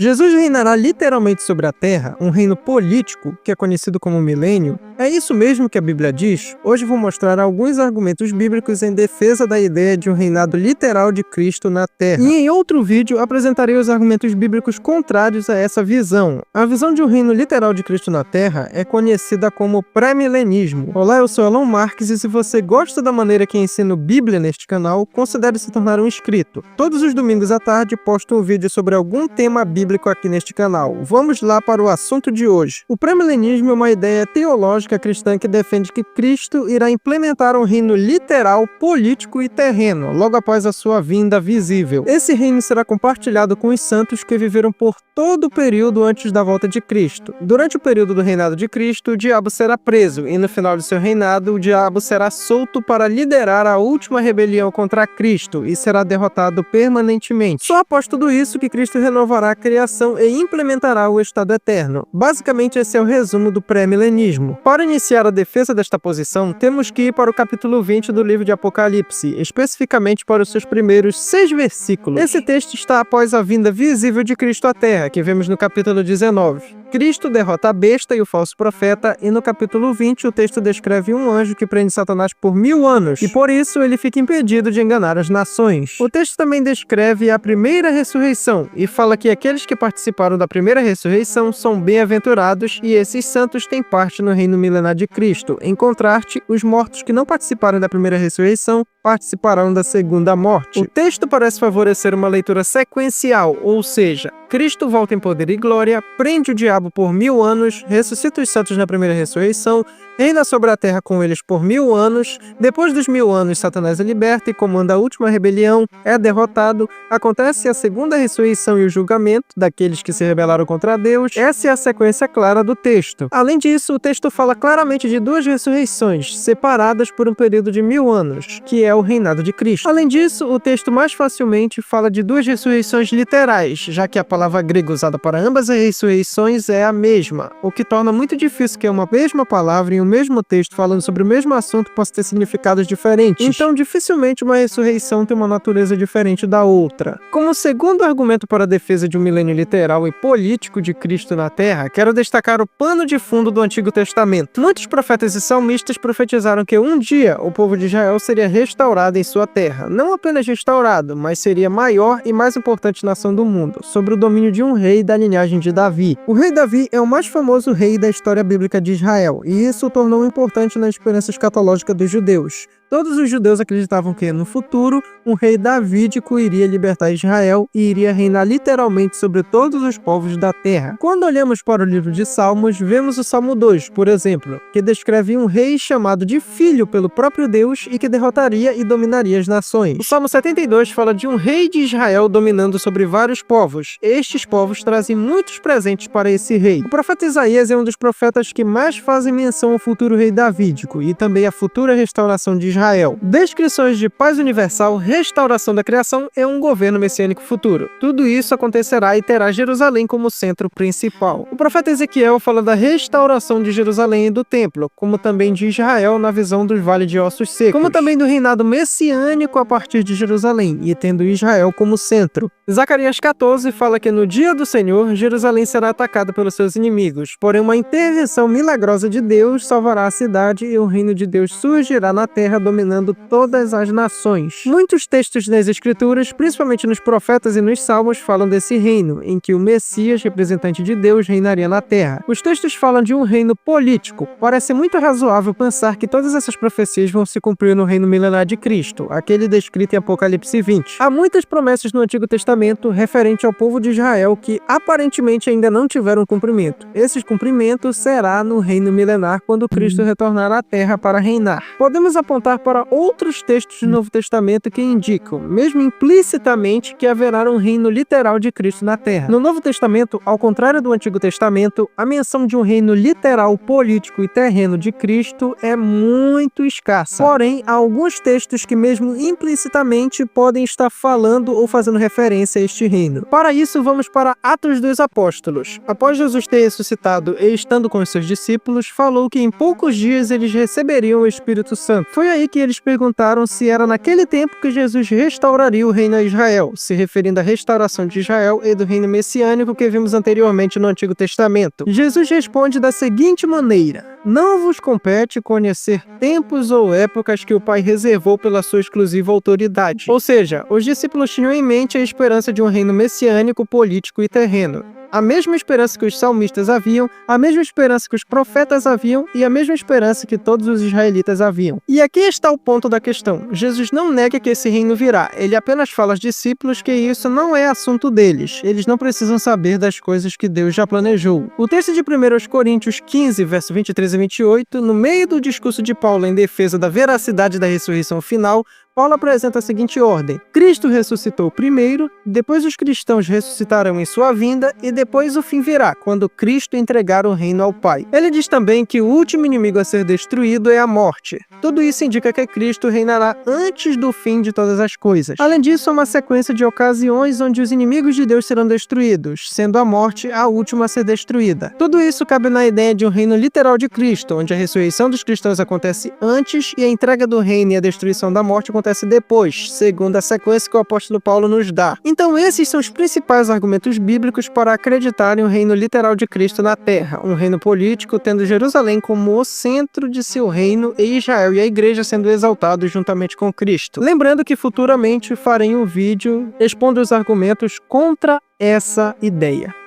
Jesus reinará literalmente sobre a Terra, um reino político, que é conhecido como milênio? É isso mesmo que a Bíblia diz? Hoje vou mostrar alguns argumentos bíblicos em defesa da ideia de um reinado literal de Cristo na Terra. E em outro vídeo apresentarei os argumentos bíblicos contrários a essa visão. A visão de um reino literal de Cristo na Terra é conhecida como pré-milenismo. Olá, eu sou Elon Marques e se você gosta da maneira que ensino Bíblia neste canal, considere se tornar um inscrito. Todos os domingos à tarde posto um vídeo sobre algum tema bíblico aqui neste canal. Vamos lá para o assunto de hoje. O pré-milenismo é uma ideia teológica cristã que defende que Cristo irá implementar um reino literal, político e terreno, logo após a sua vinda visível. Esse reino será compartilhado com os santos que viveram por todo o período antes da volta de Cristo. Durante o período do reinado de Cristo, o diabo será preso, e no final de seu reinado, o diabo será solto para liderar a última rebelião contra Cristo e será derrotado permanentemente. Só após tudo isso que Cristo renovará a criação e implementará o estado eterno. Basicamente, esse é o resumo do pré-milenismo. Para iniciar a defesa desta posição, temos que ir para o capítulo 20 do livro de Apocalipse, especificamente para os seus primeiros 6 versículos. Esse texto está após a vinda visível de Cristo à Terra, que vemos no capítulo 19. Cristo derrota a besta e o falso profeta, e no capítulo 20 o texto descreve um anjo que prende Satanás por 1000 anos, e por isso ele fica impedido de enganar as nações. O texto também descreve a primeira ressurreição, e fala que aqueles que participaram da primeira ressurreição são bem-aventurados, e esses santos têm parte no reino milenar de Cristo. Em contraste, os mortos que não participaram da primeira ressurreição participarão da segunda morte. O texto parece favorecer uma leitura sequencial, ou seja, Cristo volta em poder e glória, prende o diabo por 1000 anos, ressuscita os santos na primeira ressurreição, reina sobre a terra com eles por 1000 anos, depois dos 1000 anos Satanás é liberto e comanda a última rebelião, é derrotado, acontece a segunda ressurreição e o julgamento daqueles que se rebelaram contra Deus. Essa é a sequência clara do texto. Além disso, o texto fala claramente de 2 ressurreições, separadas por um período de 1000 anos, que é o reinado de Cristo. Além disso, o texto mais facilmente fala de 2 ressurreições literais, já que a palavra grega usada para ambas as ressurreições é a mesma, o que torna muito difícil que uma mesma palavra em um mesmo texto falando sobre o mesmo assunto possa ter significados diferentes. Então, dificilmente uma ressurreição tem uma natureza diferente da outra. Como segundo argumento para a defesa de um milênio literal e político de Cristo na Terra, quero destacar o pano de fundo do Antigo Testamento. Muitos profetas e salmistas profetizaram que um dia o povo de Israel seria restaurado em sua terra. Não apenas restaurado, mas seria a maior e mais importante nação do mundo, sob o domínio de um rei da linhagem de Davi. O rei Davi é o mais famoso rei da história bíblica de Israel, e isso o tornou importante na esperança escatológica dos judeus. Todos os judeus acreditavam que, no futuro, um rei davídico iria libertar Israel e iria reinar literalmente sobre todos os povos da terra. Quando olhamos para o livro de Salmos, vemos o Salmo 2, por exemplo, que descreve um rei chamado de filho pelo próprio Deus e que derrotaria e dominaria as nações. O Salmo 72 fala de um rei de Israel dominando sobre vários povos. Estes povos trazem muitos presentes para esse rei. O profeta Isaías é um dos profetas que mais fazem menção ao futuro rei davídico e também à futura restauração de Israel. Descrições de paz universal, restauração da criação e um governo messiânico futuro. Tudo isso acontecerá e terá Jerusalém como centro principal. O profeta Ezequiel fala da restauração de Jerusalém e do templo, como também de Israel na visão do vale de ossos secos, como também do reinado messiânico a partir de Jerusalém e tendo Israel como centro. Zacarias 14 fala que no dia do Senhor, Jerusalém será atacada pelos seus inimigos, porém uma intervenção milagrosa de Deus salvará a cidade e o reino de Deus surgirá na terra dominando todas as nações. Muitos textos das Escrituras, principalmente nos profetas e nos salmos, falam desse reino, em que o Messias, representante de Deus, reinaria na terra. Os textos falam de um reino político. Parece muito razoável pensar que todas essas profecias vão se cumprir no reino milenar de Cristo, aquele descrito em Apocalipse 20. Há muitas promessas no Antigo Testamento referente ao povo de Israel que aparentemente ainda não tiveram cumprimento. Esse cumprimento será no reino milenar quando Cristo retornar à terra para reinar. Podemos apontar para outros textos do Novo Testamento que indicam, mesmo implicitamente, que haverá um reino literal de Cristo na terra. No Novo Testamento, ao contrário do Antigo Testamento, a menção de um reino literal, político e terreno de Cristo é muito escassa. Porém, há alguns textos que mesmo implicitamente podem estar falando ou fazendo referência a este reino. Para isso, vamos para Atos dos Apóstolos. Após Jesus ter ressuscitado e estando com os seus discípulos, falou que em poucos dias eles receberiam o Espírito Santo. Foi aí que eles perguntaram se era naquele tempo que Jesus restauraria o reino a Israel, se referindo à restauração de Israel e do reino messiânico que vimos anteriormente no Antigo Testamento. Jesus responde da seguinte maneira: não vos compete conhecer tempos ou épocas que o Pai reservou pela sua exclusiva autoridade. Ou seja, os discípulos tinham em mente a esperança de um reino messiânico, político e terreno. A mesma esperança que os salmistas haviam, a mesma esperança que os profetas haviam e a mesma esperança que todos os israelitas haviam. E aqui está o ponto da questão. Jesus não nega que esse reino virá, ele apenas fala aos discípulos que isso não é assunto deles. Eles não precisam saber das coisas que Deus já planejou. O texto de 1 Coríntios 15, verso 23 a 28, no meio do discurso de Paulo em defesa da veracidade da ressurreição final, Paulo apresenta a seguinte ordem: Cristo ressuscitou primeiro, depois os cristãos ressuscitarão em sua vinda e depois o fim virá, quando Cristo entregar o reino ao Pai. Ele diz também que o último inimigo a ser destruído é a morte. Tudo isso indica que Cristo reinará antes do fim de todas as coisas. Além disso, há uma sequência de ocasiões onde os inimigos de Deus serão destruídos, sendo a morte a última a ser destruída. Tudo isso cabe na ideia de um reino literal de Cristo, onde a ressurreição dos cristãos acontece antes e a entrega do reino e a destruição da morte acontece depois, segundo a sequência que o apóstolo Paulo nos dá. Então esses são os principais argumentos bíblicos para acreditar em um reino literal de Cristo na Terra, um reino político tendo Jerusalém como o centro de seu reino e Israel e a igreja sendo exaltados juntamente com Cristo. Lembrando que futuramente farei um vídeo expondo os argumentos contra essa ideia.